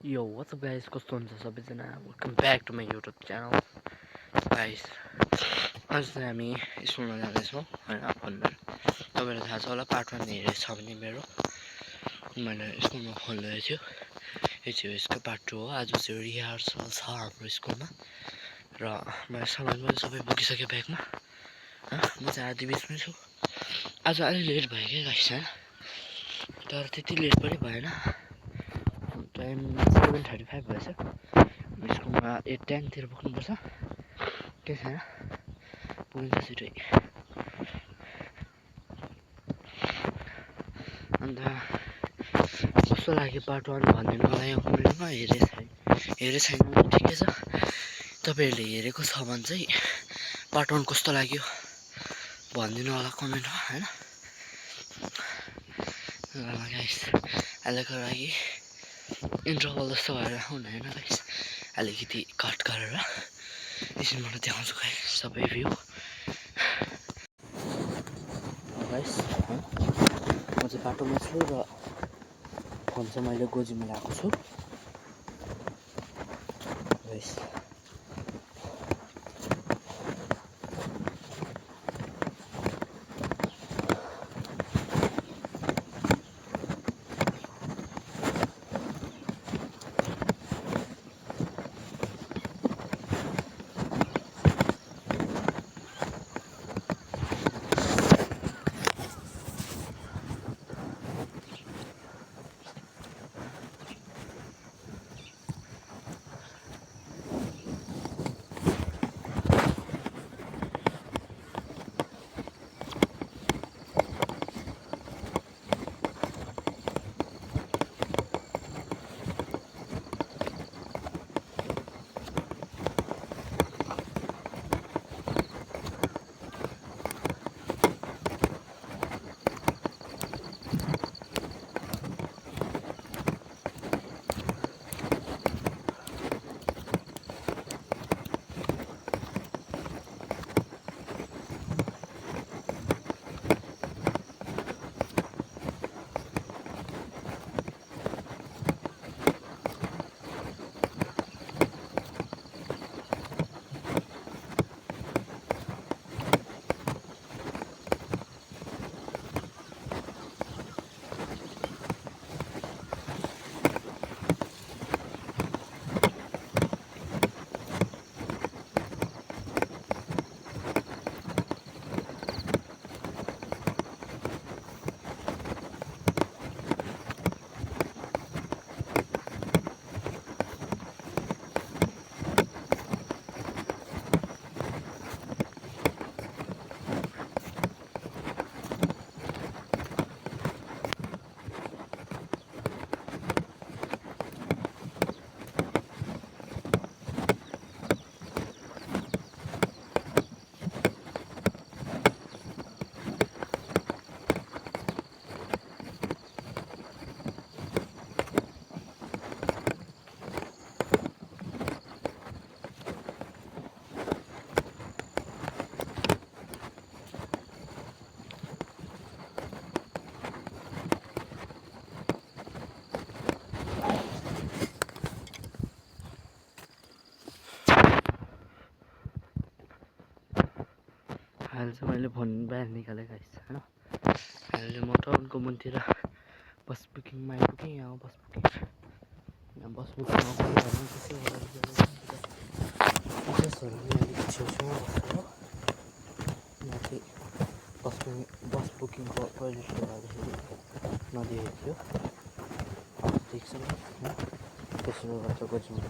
Yo, what's up guys, कस्तो हुनुहुन्छ सबैजना welcome back to my YouTube channel guys. आज चाहिँ हामी स्कुलमा जाँदैछौँ होइन। फोनमा तपाईँलाई थाहा छ होला, पार्ट 1 हेरेको छ भने मेरो मैले स्कुलमा फोन लिएको थियो। यो चाहिँ यसको पार्ट 2 हो। आज चाहिँ रिहर्सल छ हाम्रो स्कुलमा र मैले सामान पनि सबै बोकिसकेँ ब्यागमा। म चाहिँ आधी बिचमै छु। आज अलि लेट भयो क्या गाइस होइन, तर त्यति लेट पनि भएन। टाइम 7:35 भएछ। स्कुलमा 8:10 पुग्नुपर्छ। केही छैन, पुगिन्छ छिटै। अन्त कस्तो लाग्यो पार्ट 1 भनिदिनु होला यहाँ कमेन्टमा। हेरे छैन भने ठिकै छ, तपाईँहरूले हेरेको छ भने चाहिँ पार्ट 1 कस्तो लाग्यो भनिदिनु होला कमेन्टमा होइन। गाइस अहिलेको लागि इन्टरभल जस्तो भएर हुँदैन गाइस, अलिकति कट गरेर एकछिनबाट देखाउँछु गाइस सबै भ्यू गाइस। म चाहिँ बाटोमा छु र फोन चाहिँ मैले गोजीमा ल्याएको छु गाइस। अहिले चाहिँ मैले फोन बाहिर निकालेँ गाइस होइन। अहिले म टाउनको मुनतिर बस बुकिङमा आइपुगेँ। यहाँ बस बुकिङ प्रोसेसहरू पनि अलिक छेउछेउमा बसेर माथि बस बुकिङको टोइलेटले गर्दाखेरि नदिएको थियो। ठिक छ होइन, त्यसो गर्छ गोजीमा।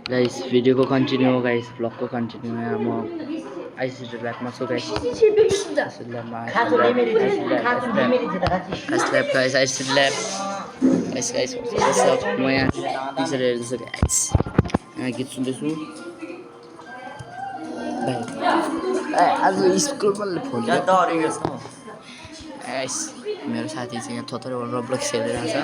गाइस भिडियोको कन्टिन्यू हो गाइस ब्लगको कन्टिन्यू यहाँ म आइसिटी ल्याबमा छु गाइस आइसिटी ल्याबमा गाइस आइसिटी ल्याब गाइस म यहाँ टिचर हेर्दैछु गाइस यहाँ गीत सुन्दैछु आज स्कुलमा फोन गाइस मेरो साथी चाहिँ यहाँ थोत्रो रब्लक्स खेलिरहेछ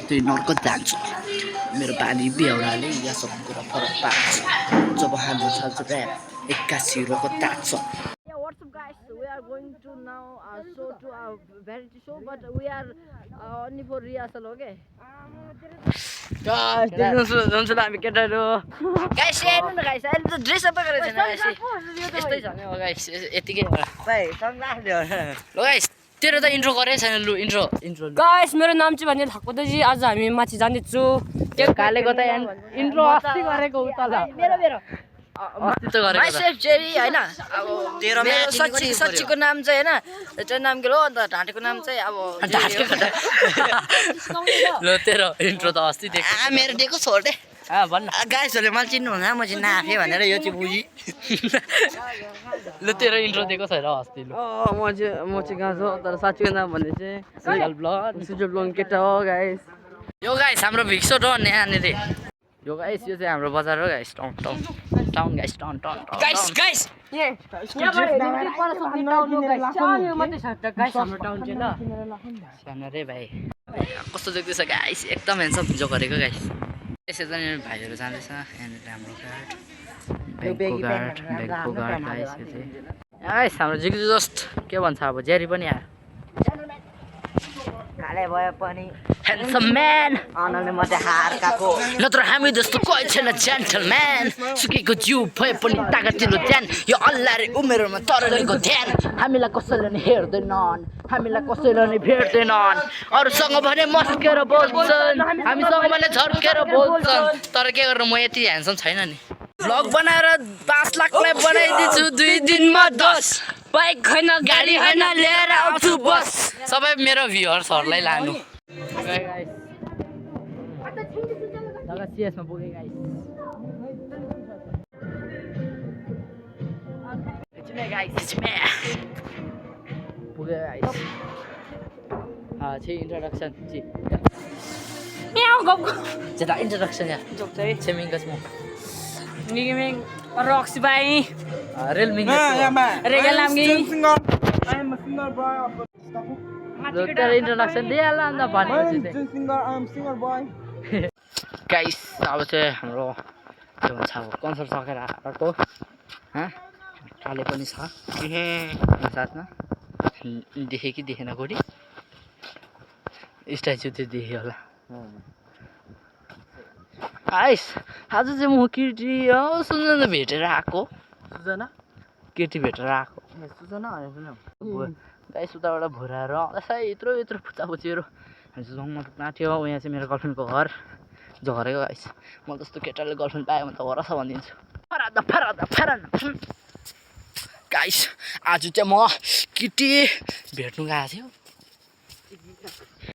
त्यही नर्कत जान्छ मेरो बानी बेहोराले यहाँ सब कुरा फरक पार्छ जब हाम्रो छाल्छ rap 81 रको तात्छ What's up guys, we are going to now show to our variety show, but we are only for rehearsal, okay? Guys देख्नुहुन्छ हामी केटाहरु Guys, हेर्नु न guys, अहिले त ड्रेस अप गरेको छैन guys. यस्तै छ नि हो गाइस यतिकै हो भाइ सङ्ग्लास ल्याउ ल गाइस तेरो त इन्ट्रो गरेकै छैन लु इन्ट्रो गाइस मेरो नाम चाहिँ भने थाक्पदजी आज हामी माथि जाँदैछु त्यो कालेको त इन्ट्रो अस्ति गरेको उता ल मेरो अस्ति त गरेको माइसेल्फ जेरी हैन अब मेरो सच्चीको नाम चाहिँ हैन त्यो नाम के हो अन्त ढाँटेको नाम चाहिँ अब ल तेरो इन्ट्रो त अस्ति देख मेरो दिएको छोड्दे भन्न गाइसहरूले मलाई चिन्नु हुँदैन म चाहिँ नाफे भनेर यो चाहिँ बुझी ल तेरो इन्ट्रो दिएको छैन अस्ति ल म चाहिँ गाउँछु तर साथीको नाम भने चाहिँ सुजल ब्लग केटा हो गाइस यो गाइस हाम्रो भिक्सो डन यहाँनिर यो गाइस यो चाहिँ हाम्रो बजार हो guys town guys town guys सानो रे भाइ कस्तो देख्दैछ गाइस एकदम हेन्सम जो गरेको गाइस यसै त भाइहरू जाँदैछ यहाँनिर हाम्रो ब्याङ्कको गार्ड गाइस यो चाहिँ गाइस हाम्रो जिग्जु जस्ट के भन्छ अब जेरी पनि आयो काले भयो पनि ह्यान्डसम म्यान अनले मात्रै हार काको नत्र हामी जस्तो कोही छैन जेन्टलम्यान सुकेको जिउ भए पनि तागतिलो ध्यान यो अल्लाहले उमेरमा तरलेको ध्यान हामीलाई कसैले नि हेर्दैनन् हामीलाई कसैले नि भेट्दैनन् अरूसँग भने मस्केर बोल्छन् हामीसँग भने झर्केर बोल्छन् तर के गर्नु म यति ह्यान्डसम छैन नि भ्लग बनाएर 5 लाखलाई बनाइदिन्छु 2 दिनमा 10 बाइक छैन गाडी हैन लिएर आउँछु बस सबै मेरो भ्युअर्सहरुलाई लानु जग्गा सिएसमा पुगे गाइस it's me पुगे गाइस introduction म्याउ गप जेदा introduction या जोक चाहिँ छेमिङ कसमो निगमिङ रक्सी बाई रेल मिङ रेगल नामगी तेरो introduction दिइहाल अन्त भनेपछि गाइस अब चाहिँ हाम्रो के भन्छ अब कन्सर्ट सकेर आएको काले पनि छ साथमा देखे कि देखेन कोडी स्ट्याचु चाहिँ देख्यो होला आइस आज चाहिँ म केटी सुजना भेटेर आएको सुजना केटी भेटेर आएको सुजना गाइस उताबाट भोराएर आउँदैछ यत्रो फुच्चाफुच्चीहरू हामी चाहिँ जङ्गलमा पुग्न थियो यहाँ चाहिँ मेरो गर्लफ्रेन्डको घर झरेको गाइस म जस्तो केटाले गर्लफ्रेन्ड पायो भने त वरस भनिदिन्छु फराद गाइस आज चाहिँ म केटी भेट्नु गएको थियो